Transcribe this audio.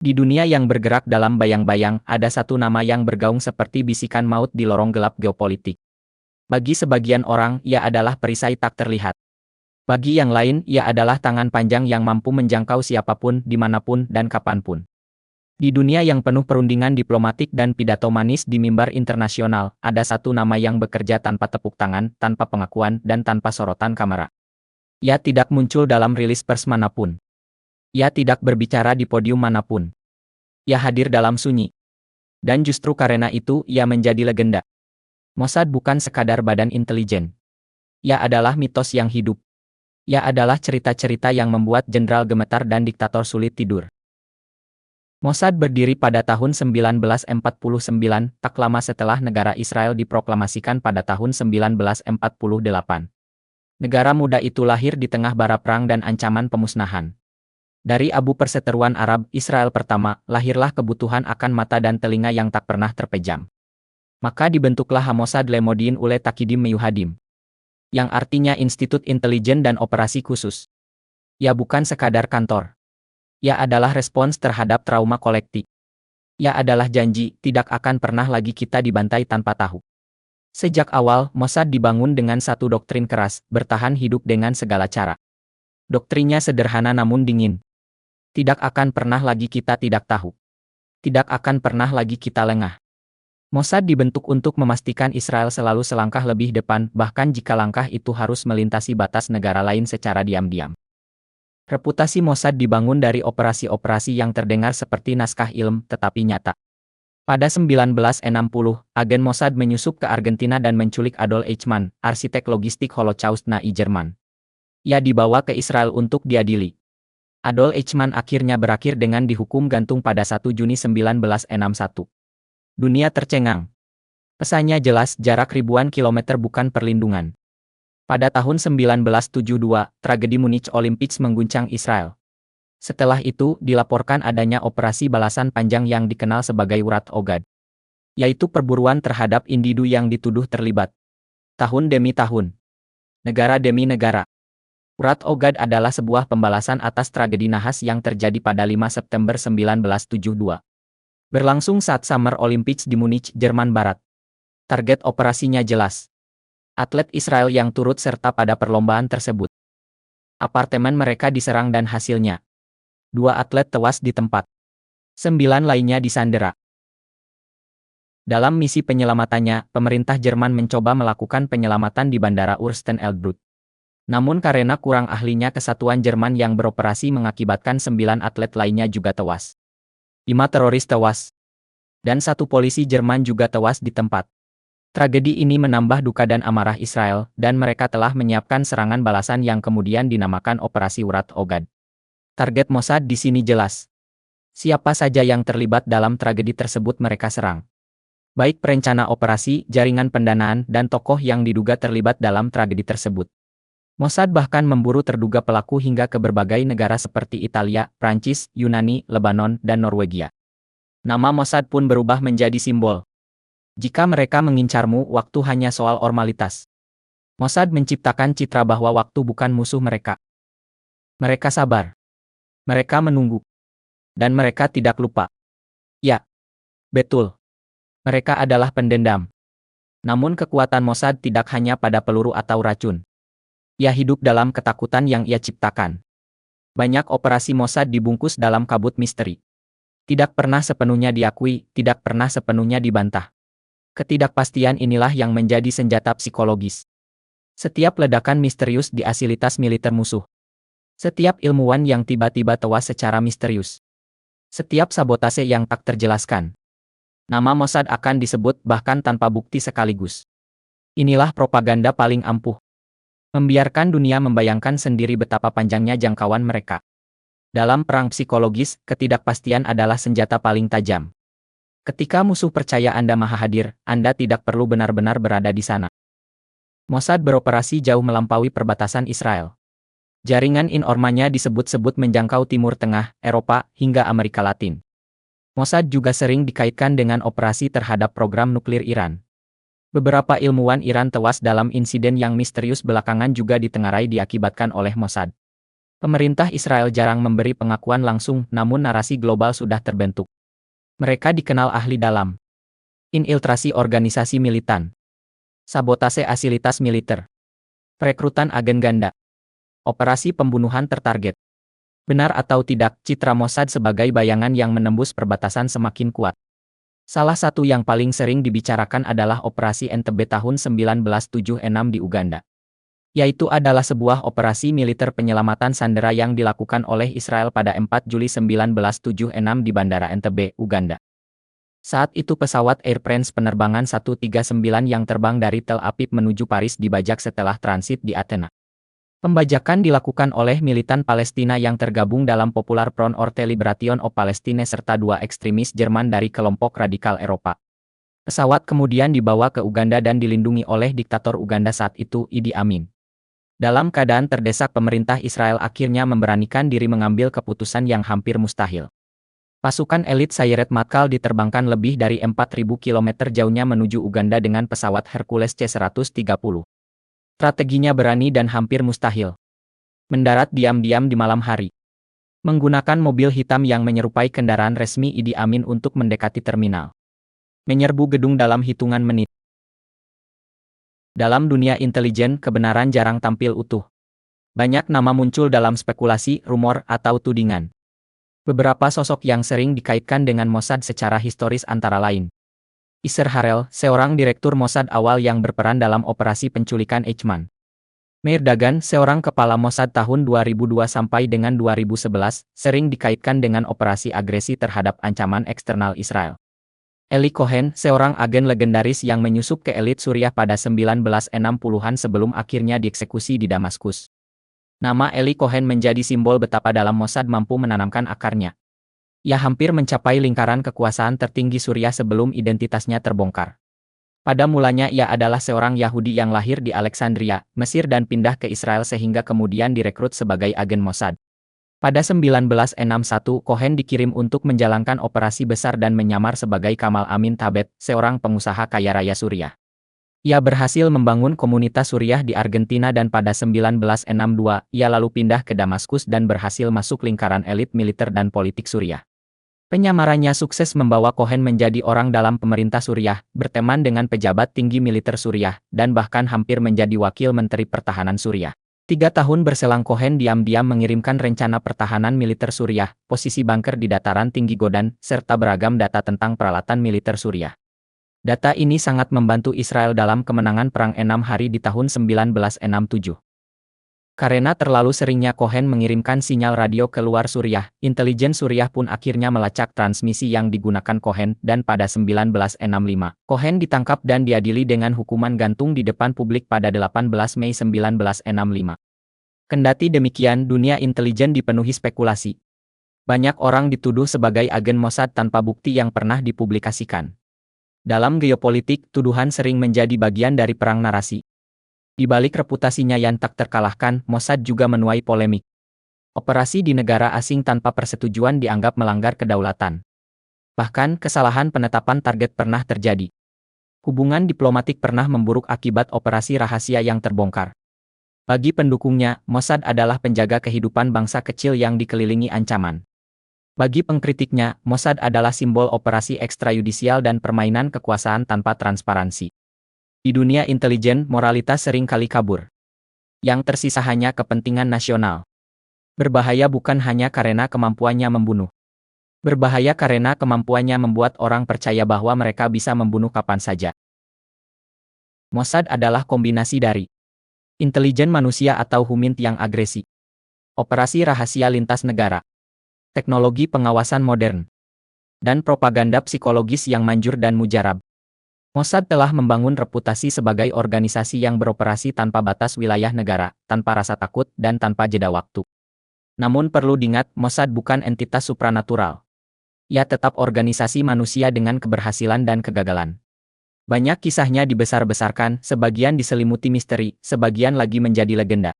Di dunia yang bergerak dalam bayang-bayang, ada satu nama yang bergaung seperti bisikan maut di lorong gelap geopolitik. Bagi sebagian orang, ia adalah perisai tak terlihat. Bagi yang lain, ia adalah tangan panjang yang mampu menjangkau siapapun, dimanapun, dan kapanpun. Di dunia yang penuh perundingan diplomatik dan pidato manis di mimbar internasional, ada satu nama yang bekerja tanpa tepuk tangan, tanpa pengakuan, dan tanpa sorotan kamera. Ia tidak muncul dalam rilis pers manapun. Ia tidak berbicara di podium manapun. Ia hadir dalam sunyi. Dan justru karena itu, ia menjadi legenda. Mossad bukan sekadar badan intelijen. Ia adalah mitos yang hidup. Ia adalah cerita-cerita yang membuat jenderal gemetar dan diktator sulit tidur. Mossad berdiri pada tahun 1949, tak lama setelah negara Israel diproklamasikan pada tahun 1948. Negara muda itu lahir di tengah bara perang dan ancaman pemusnahan. Dari abu perseteruan Arab Israel pertama, lahirlah kebutuhan akan mata dan telinga yang tak pernah terpejam. Maka dibentuklah Mossad Lemodin Ule Takidim Meyuhadim, yang artinya Institut Intelijen dan Operasi Khusus. Ia bukan sekadar kantor. Ia adalah respons terhadap trauma kolektif. Ia adalah janji, tidak akan pernah lagi kita dibantai tanpa tahu. Sejak awal, Mossad dibangun dengan satu doktrin keras, bertahan hidup dengan segala cara. Doktrinnya sederhana namun dingin. Tidak akan pernah lagi kita tidak tahu. Tidak akan pernah lagi kita lengah. Mossad dibentuk untuk memastikan Israel selalu selangkah lebih depan, bahkan jika langkah itu harus melintasi batas negara lain secara diam-diam. Reputasi Mossad dibangun dari operasi-operasi yang terdengar seperti naskah ilm, tetapi nyata. Pada 1960, agen Mossad menyusup ke Argentina dan menculik Adolf Eichmann, arsitek logistik Holocaust Nazi Jerman. Ia dibawa ke Israel untuk diadili. Adolf Eichmann akhirnya berakhir dengan dihukum gantung pada 1 Juni 1961. Dunia tercengang. Pesannya jelas, jarak ribuan kilometer bukan perlindungan. Pada tahun 1972, tragedi Munich Olympics mengguncang Israel. Setelah itu, dilaporkan adanya operasi balasan panjang yang dikenal sebagai Urat Ogad, yaitu perburuan terhadap individu yang dituduh terlibat. Tahun demi tahun. Negara demi negara. Urat Ogad adalah sebuah pembalasan atas tragedi nahas yang terjadi pada 5 September 1972. Berlangsung saat Summer Olympics di Munich, Jerman Barat. Target operasinya jelas. Atlet Israel yang turut serta pada perlombaan tersebut. Apartemen mereka diserang dan hasilnya 2 atlet tewas di tempat. 9 lainnya disandera. Dalam misi penyelamatannya, pemerintah Jerman mencoba melakukan penyelamatan di Bandara Ursten-Elbrut. Namun karena kurang ahlinya kesatuan Jerman yang beroperasi mengakibatkan 9 atlet lainnya juga tewas. 5 teroris tewas. Dan 1 polisi Jerman juga tewas di tempat. Tragedi ini menambah duka dan amarah Israel, dan mereka telah menyiapkan serangan balasan yang kemudian dinamakan Operasi Urat Ogad. Target Mossad di sini jelas. Siapa saja yang terlibat dalam tragedi tersebut mereka serang. Baik perencana operasi, jaringan pendanaan, dan tokoh yang diduga terlibat dalam tragedi tersebut. Mossad bahkan memburu terduga pelaku hingga ke berbagai negara seperti Italia, Prancis, Yunani, Lebanon, dan Norwegia. Nama Mossad pun berubah menjadi simbol. Jika mereka mengincarmu, waktu hanya soal formalitas. Mossad menciptakan citra bahwa waktu bukan musuh mereka. Mereka sabar. Mereka menunggu. Dan mereka tidak lupa. Ya, betul. Mereka adalah pendendam. Namun kekuatan Mossad tidak hanya pada peluru atau racun. Ia hidup dalam ketakutan yang ia ciptakan. Banyak operasi Mossad dibungkus dalam kabut misteri. Tidak pernah sepenuhnya diakui, tidak pernah sepenuhnya dibantah. Ketidakpastian inilah yang menjadi senjata psikologis. Setiap ledakan misterius di fasilitas militer musuh. Setiap ilmuwan yang tiba-tiba tewas secara misterius. Setiap sabotase yang tak terjelaskan. Nama Mossad akan disebut bahkan tanpa bukti sekaligus. Inilah propaganda paling ampuh. Membiarkan dunia membayangkan sendiri betapa panjangnya jangkauan mereka. Dalam perang psikologis, ketidakpastian adalah senjata paling tajam. Ketika musuh percaya Anda maha hadir, Anda tidak perlu benar-benar berada di sana. Mossad beroperasi jauh melampaui perbatasan Israel. Jaringan informannya disebut-sebut menjangkau Timur Tengah, Eropa, hingga Amerika Latin. Mossad juga sering dikaitkan dengan operasi terhadap program nuklir Iran. Beberapa ilmuwan Iran tewas dalam insiden yang misterius belakangan juga ditengarai diakibatkan oleh Mossad. Pemerintah Israel jarang memberi pengakuan langsung, namun narasi global sudah terbentuk. Mereka dikenal ahli dalam infiltrasi organisasi militan, sabotase fasilitas militer, perekrutan agen ganda, operasi pembunuhan tertarget. Benar atau tidak, citra Mossad sebagai bayangan yang menembus perbatasan semakin kuat. Salah satu yang paling sering dibicarakan adalah Operasi Entebbe tahun 1976 di Uganda. Yaitu adalah sebuah operasi militer penyelamatan sandera yang dilakukan oleh Israel pada 4 Juli 1976 di Bandara Entebbe, Uganda. Saat itu pesawat Air France penerbangan 139 yang terbang dari Tel Aviv menuju Paris dibajak setelah transit di Athena. Pembajakan dilakukan oleh militan Palestina yang tergabung dalam Popular Front Orte Liberation of Palestine serta dua ekstremis Jerman dari kelompok radikal Eropa. Pesawat kemudian dibawa ke Uganda dan dilindungi oleh diktator Uganda saat itu, Idi Amin. Dalam keadaan terdesak, pemerintah Israel akhirnya memberanikan diri mengambil keputusan yang hampir mustahil. Pasukan elit Sayeret Matkal diterbangkan lebih dari 4.000 km jauhnya menuju Uganda dengan pesawat Hercules C-130. Strateginya berani dan hampir mustahil. Mendarat diam-diam di malam hari. Menggunakan mobil hitam yang menyerupai kendaraan resmi Idi Amin untuk mendekati terminal. Menyerbu gedung dalam hitungan menit. Dalam dunia intelijen, kebenaran jarang tampil utuh. Banyak nama muncul dalam spekulasi, rumor, atau tudingan. Beberapa sosok yang sering dikaitkan dengan Mossad secara historis antara lain Isser Harel, seorang direktur Mossad awal yang berperan dalam operasi penculikan Eichmann. Meir Dagan, seorang kepala Mossad tahun 2002 sampai dengan 2011, sering dikaitkan dengan operasi agresi terhadap ancaman eksternal Israel. Eli Cohen, seorang agen legendaris yang menyusup ke elit Suriah pada 1960-an sebelum akhirnya dieksekusi di Damaskus. Nama Eli Cohen menjadi simbol betapa dalam Mossad mampu menanamkan akarnya. Ia hampir mencapai lingkaran kekuasaan tertinggi Suriah sebelum identitasnya terbongkar. Pada mulanya ia adalah seorang Yahudi yang lahir di Alexandria, Mesir dan pindah ke Israel sehingga kemudian direkrut sebagai agen Mossad. Pada 1961, Cohen dikirim untuk menjalankan operasi besar dan menyamar sebagai Kamal Amin Tabet, seorang pengusaha kaya raya Suriah. Ia berhasil membangun komunitas Suriah di Argentina dan pada 1962, ia lalu pindah ke Damaskus dan berhasil masuk lingkaran elit militer dan politik Suriah. Penyamarannya sukses membawa Cohen menjadi orang dalam pemerintah Suriah, berteman dengan pejabat tinggi militer Suriah, dan bahkan hampir menjadi wakil Menteri Pertahanan Suriah. 3 tahun berselang Cohen diam-diam mengirimkan rencana pertahanan militer Suriah, posisi bunker di dataran tinggi Golan, serta beragam data tentang peralatan militer Suriah. Data ini sangat membantu Israel dalam kemenangan Perang 6 Hari di tahun 1967. Karena terlalu seringnya Cohen mengirimkan sinyal radio ke luar Suriah, intelijen Suriah pun akhirnya melacak transmisi yang digunakan Cohen dan pada 1965, Cohen ditangkap dan diadili dengan hukuman gantung di depan publik pada 18 Mei 1965. Kendati demikian, dunia intelijen dipenuhi spekulasi. Banyak orang dituduh sebagai agen Mossad tanpa bukti yang pernah dipublikasikan. Dalam geopolitik, tuduhan sering menjadi bagian dari perang narasi. Di balik reputasinya yang tak terkalahkan, Mossad juga menuai polemik. Operasi di negara asing tanpa persetujuan dianggap melanggar kedaulatan. Bahkan, kesalahan penetapan target pernah terjadi. Hubungan diplomatik pernah memburuk akibat operasi rahasia yang terbongkar. Bagi pendukungnya, Mossad adalah penjaga kehidupan bangsa kecil yang dikelilingi ancaman. Bagi pengkritiknya, Mossad adalah simbol operasi ekstrayudisial dan permainan kekuasaan tanpa transparansi. Di dunia intelijen, moralitas sering kali kabur. Yang tersisa hanya kepentingan nasional. Berbahaya bukan hanya karena kemampuannya membunuh. Berbahaya karena kemampuannya membuat orang percaya bahwa mereka bisa membunuh kapan saja. Mossad adalah kombinasi dari intelijen manusia atau humint yang agresi, operasi rahasia lintas negara, teknologi pengawasan modern, dan propaganda psikologis yang manjur dan mujarab. Mossad telah membangun reputasi sebagai organisasi yang beroperasi tanpa batas wilayah negara, tanpa rasa takut, dan tanpa jeda waktu. Namun perlu diingat, Mossad bukan entitas supranatural. Ia tetap organisasi manusia dengan keberhasilan dan kegagalan. Banyak kisahnya dibesar-besarkan, sebagian diselimuti misteri, sebagian lagi menjadi legenda.